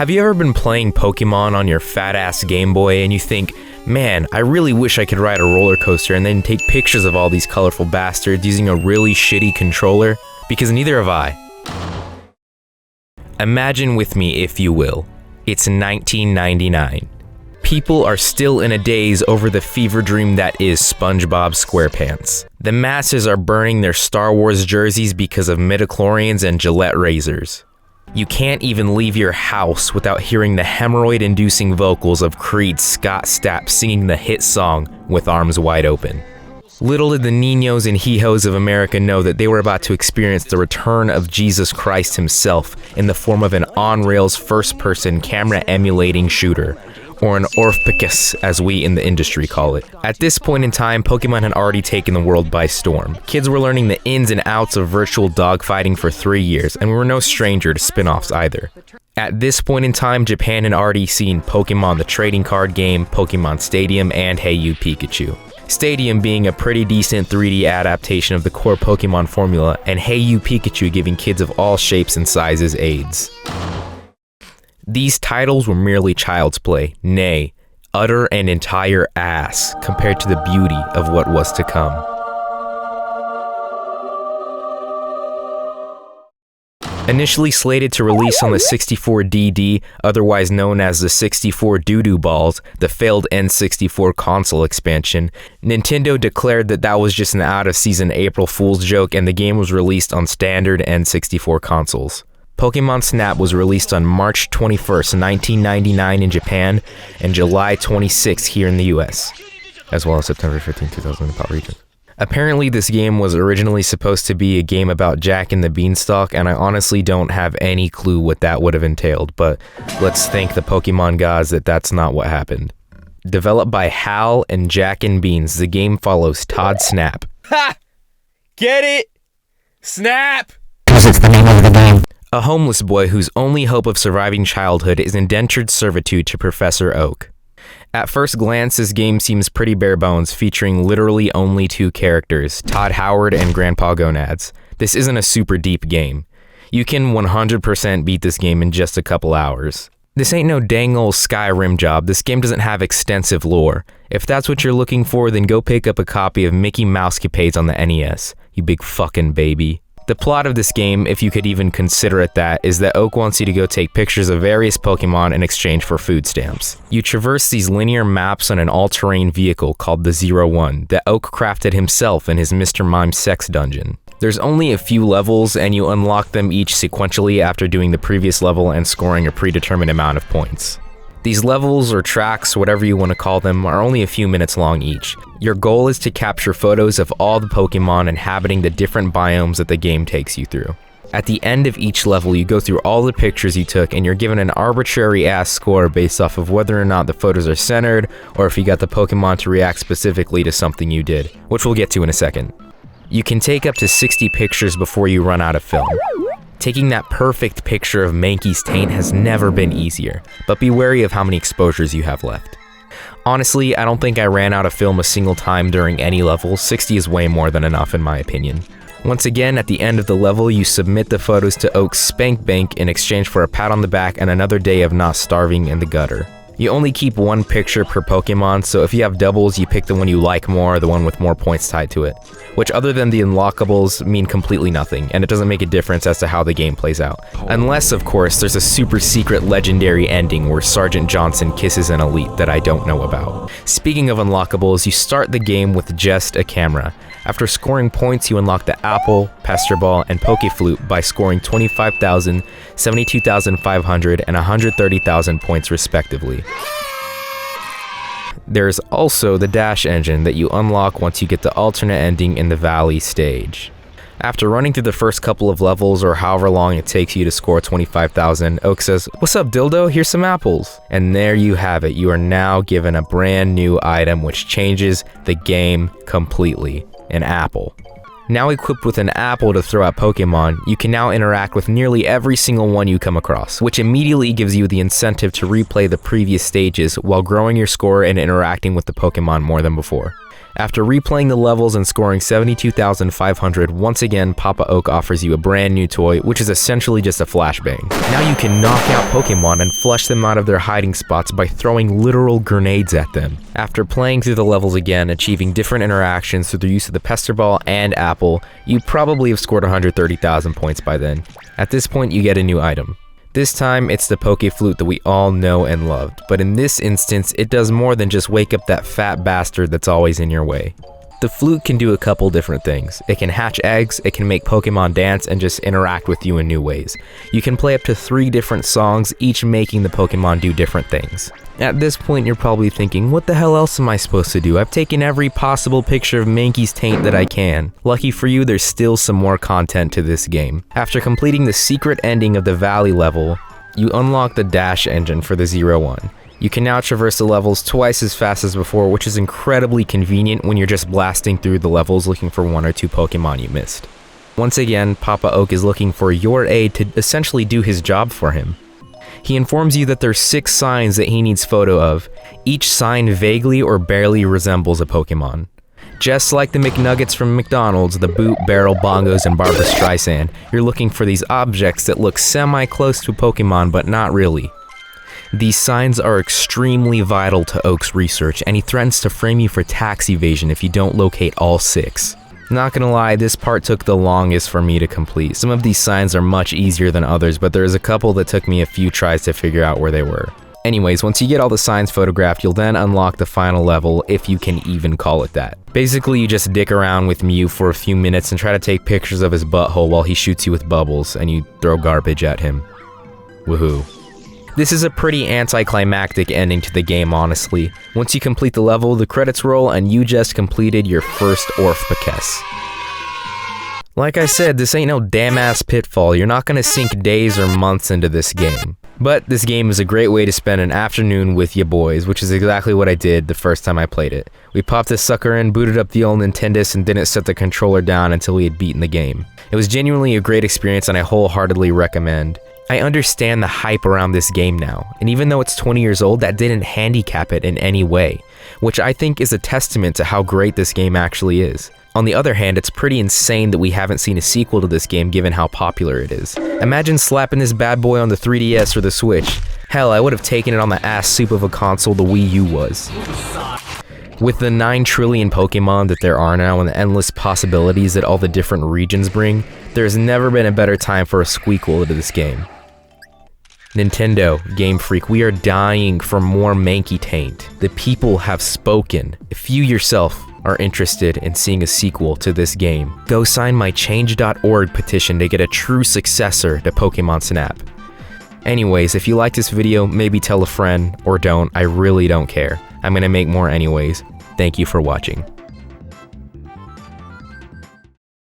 Have you ever been playing Pokémon on your fat-ass Game Boy and you think, man, I really wish I could ride a roller coaster and then take pictures of all these colorful bastards using a really shitty controller? Because neither have I. Imagine with me, if you will, it's 1999. People are still in a daze over the fever dream that is SpongeBob SquarePants. The masses are burning their Star Wars jerseys because of midichlorians and Gillette razors. You can't even leave your house without hearing the hemorrhoid-inducing vocals of Creed's Scott Stapp singing the hit song, With Arms Wide Open. Little did the niños and hijos of America know that they were about to experience the return of Jesus Christ himself in the form of an on-rails first-person camera-emulating shooter, or an Orphicus, as we in the industry call it. At this point in time, Pokemon had already taken the world by storm. Kids were learning the ins and outs of virtual dogfighting for 3 years, and we were no stranger to spin-offs either. At this point in time, Japan had already seen Pokemon the trading card game, Pokemon Stadium, and Hey You Pikachu. Stadium being a pretty decent 3D adaptation of the core Pokemon formula, and Hey You Pikachu giving kids of all shapes and sizes AIDS. These titles were merely child's play, nay, utter and entire ass compared to the beauty of what was to come. Initially slated to release on the 64DD, otherwise known as the 64 Doo-Doo Balls, the failed N64 console expansion, Nintendo declared that that was just an out-of-season April Fool's joke and the game was released on standard N64 consoles. Pokemon Snap was released on March 21st, 1999 in Japan, and July 26th here in the US, as well as September 15, 2000 in the PAL region. Apparently this game was originally supposed to be a game about Jack and the Beanstalk, and I honestly don't have any clue what that would have entailed, but let's thank the Pokemon gods that that's not what happened. Developed by Hal and Jack and Beans, the game follows Todd Snap. Ha! Get it? Snap! Because it's the name of the game. A homeless boy whose only hope of surviving childhood is indentured servitude to Professor Oak. At first glance, this game seems pretty bare bones, featuring literally only 2 characters, Todd Howard and Grandpa Gonads. This isn't a super deep game. You can 100% beat this game in just a couple hours. This ain't no dang old Skyrim job. This game doesn't have extensive lore. If that's what you're looking for, then go pick up a copy of Mickey Mousecapades on the NES, you big fucking baby. The plot of this game, if you could even consider it that, is that Oak wants you to go take pictures of various Pokemon in exchange for food stamps. You traverse these linear maps on an all-terrain vehicle called the 01 that Oak crafted himself in his Mr. Mime sex dungeon. There's only a few levels, and you unlock them each sequentially after doing the previous level and scoring a predetermined amount of points. These levels, or tracks, whatever you want to call them, are only a few minutes long each. Your goal is to capture photos of all the Pokemon inhabiting the different biomes that the game takes you through. At the end of each level, you go through all the pictures you took and you're given an arbitrary-ass score based off of whether or not the photos are centered or if you got the Pokemon to react specifically to something you did, which we'll get to in a second. You can take up to 60 pictures before you run out of film. Taking that perfect picture of Mankey's taint has never been easier, but be wary of how many exposures you have left. Honestly, I don't think I ran out of film a single time during any level. 60 is way more than enough in my opinion. Once again, at the end of the level, you submit the photos to Oak's Spank Bank in exchange for a pat on the back and another day of not starving in the gutter. You only keep 1 picture per Pokemon, so if you have doubles, you pick the one you like more, the one with more points tied to it. Which, other than the unlockables, mean completely nothing, and it doesn't make a difference as to how the game plays out. Unless, of course, there's a super secret legendary ending where Sergeant Johnson kisses an elite that I don't know about. Speaking of unlockables, you start the game with just a camera. After scoring points, you unlock the Apple, Pester Ball, and Pokeflute by scoring 25,000, 72,500, and 130,000 points respectively. There's also the Dash engine that you unlock once you get the alternate ending in the Valley stage. After running through the first couple of levels or however long it takes you to score 25,000, Oak says, "What's up, dildo? Here's some apples." And there you have it. You are now given a brand new item which changes the game completely. An apple. Now equipped with an apple to throw at Pokemon, you can now interact with nearly every single one you come across, which immediately gives you the incentive to replay the previous stages while growing your score and interacting with the Pokemon more than before. After replaying the levels and scoring 72,500, once again, Papa Oak offers you a brand new toy, which is essentially just a flashbang. Now you can knock out Pokemon and flush them out of their hiding spots by throwing literal grenades at them. After playing through the levels again, achieving different interactions through the use of the Pester Ball and Apple, you probably have scored 130,000 points by then. At this point, you get a new item. This time, it's the Poke Flute that we all know and loved, but in this instance, it does more than just wake up that fat bastard that's always in your way. The flute can do a couple different things. It can hatch eggs, it can make Pokemon dance, and just interact with you in new ways. You can play up to 3 different songs, each making the Pokemon do different things. At this point, you're probably thinking, what the hell else am I supposed to do? I've taken every possible picture of Mankey's taint that I can. Lucky for you, there's still some more content to this game. After completing the secret ending of the Valley level, you unlock the Dash engine for the 0-1. You can now traverse the levels twice as fast as before, which is incredibly convenient when you're just blasting through the levels looking for 1 or 2 Pokemon you missed. Once again, Papa Oak is looking for your aid to essentially do his job for him. He informs you that there's 6 signs that he needs photo of. Each sign vaguely or barely resembles a Pokemon. Just like the McNuggets from McDonald's, the Boot, Barrel, Bongos, and Barbra Streisand, you're looking for these objects that look semi-close to a Pokemon, but not really. These signs are extremely vital to Oak's research, and he threatens to frame you for tax evasion if you don't locate all 6. Not gonna lie, this part took the longest for me to complete. Some of these signs are much easier than others, but there's a couple that took me a few tries to figure out where they were. Anyways, once you get all the signs photographed, you'll then unlock the final level, if you can even call it that. Basically, you just dick around with Mew for a few minutes and try to take pictures of his butthole while he shoots you with bubbles, and you throw garbage at him. Woohoo. This is a pretty anticlimactic ending to the game, honestly. Once you complete the level, the credits roll and you just completed your first Orthpokes. Like I said, this ain't no damn-ass Pitfall. You're not gonna sink days or months into this game. But this game is a great way to spend an afternoon with ya boys, which is exactly what I did the first time I played it. We popped this sucker in, booted up the old Nintendus, and didn't set the controller down until we had beaten the game. It was genuinely a great experience and I wholeheartedly recommend. I understand the hype around this game now, and even though it's 20 years old, that didn't handicap it in any way, which I think is a testament to how great this game actually is. On the other hand, it's pretty insane that we haven't seen a sequel to this game given how popular it is. Imagine slapping this bad boy on the 3DS or the Switch. Hell, I would have taken it on the ass soup of a console the Wii U was. With the 9 trillion Pokemon that there are now and the endless possibilities that all the different regions bring, there's never been a better time for a squeakquel to this game. Nintendo, Game Freak, we are dying for more Mankey taint. The people have spoken. If you yourself are interested in seeing a sequel to this game, go sign my change.org petition to get a true successor to Pokemon Snap. Anyways, if you like this video, maybe tell a friend, or don't, I really don't care. I'm gonna make more anyways. Thank you for watching.